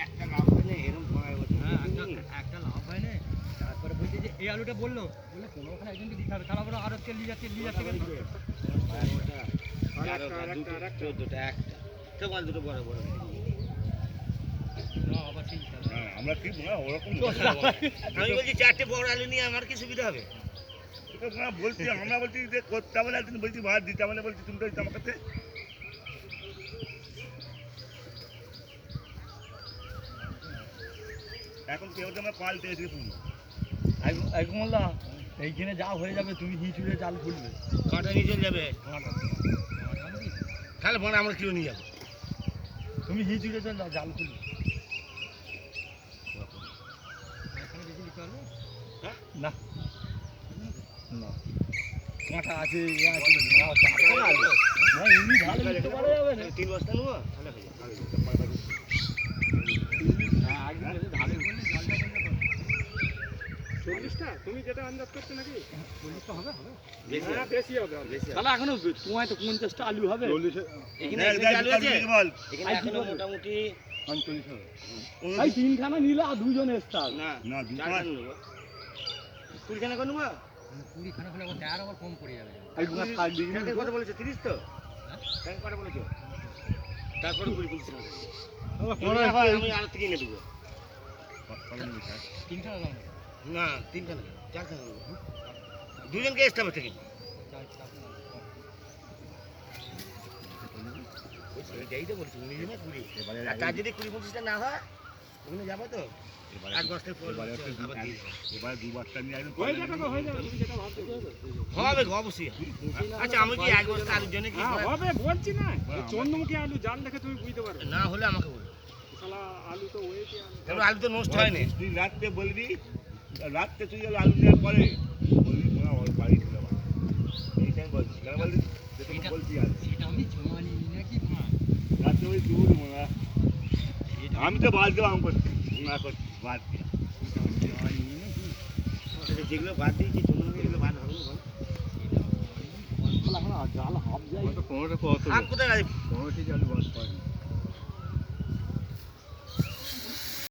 একটা লাভ হয় না এরকম একটা লাভ হয় না। তারপরে বলছে যে এই আলুটা বললো কোনোখানে একজনকে দিতে হবে, তাহলে আরো তেল নিয়ে যাচ্ছে দুটো বড় বড় আমরা কি ওরকম আমি বলছি চারটে বড় আলু নিয়ে আমার কি সুবিধা হবে? বলছি আমরা বলছি যে করতে হবে একদিন, বলছি ভাত দিতে হবে, বলছি তুমি তো দিতে আমার কাছে। এখন কেউ আমরা পাল্টে এসে শুনবো মোল্লা এইখানে যা হয়ে যাবে তুমি হিচুড়ে জাল খুলবে, কাঁটা নিয়ে চলে যাবে তাহলে বড় আমরা কেউ নিয়ে যাবো, তুমি হিচুড়ে চল জাল খুলবে না না কাঁটা আছে এমনি ঢালে নিতে পারা যাবে না। 3 বস্তা নেবো তাহলে হয়ে যাবে। তুমি যেটা আন্দাজ করছো নাকি 40টা হবে বেশি হবে তাহলে এখনো তোমায় তো 50টা আলু হবে। এখানে আলু আছে, এখানে এখনো মোটামুটি 45 হবে। ভাই তিনখানা নিলে আর দুজন এক্সট্রা না না চারখানা নেবো। 20 খানা করে নেবো। 20 খানা হলে টায়ার আবার কম পড়ে যাবে। ট্যাঙ্কের কথা বলেছো 30 তো? ট্যাঙ্ক কটা বলেছো? তারপরে 20 খানা আমি আর থেকে নিয়ে দেবো। তিনখানা দাম না 3 খানা 4 খানা নেবো। দুজনকে এক্সট্রা থেকে এইটাই তো বলছি 19 না 20। আর তার যদি 20-25টা না হয় ওখানে যাবো তো এক বস্তার পর এবার 2 বস্তা নিয়ে একদম হয়ে যাবে তুমি যেটা ভাবছো হবে অবশ্যই। আচ্ছা আমি কি এক বস্তা আলুর জন্য কি হবে বলছি না, চন্দ্রমুখী আলু জাল দেখে তুমি বুঝতে পারবে না হলে আমাকে বলো, শালা আলু তো ওয়েটই তাহলে আলু তো নষ্ট হয় না। তুই রাত্রে বলবি, রাত্রে তুই আলু নেওয়ার পরে বলবি মনে ওর বাড়ি ছিল এইটাই বলছি, কেন বলবি বলছি আর সেটা আমি জমানি নাকি রাত্রে ওই দূর মনে আমি তো বাদ দেবো, আমি করছি না করছি বাদ দিয়ে যেগুলো বাদ দিয়েছি চন্দ্রমুখী এগুলো বাদ হবে না জাল হাফ যায় কোনোটা কত হাফ কোথায় আছে? কোনোটি আলু বাদ পাই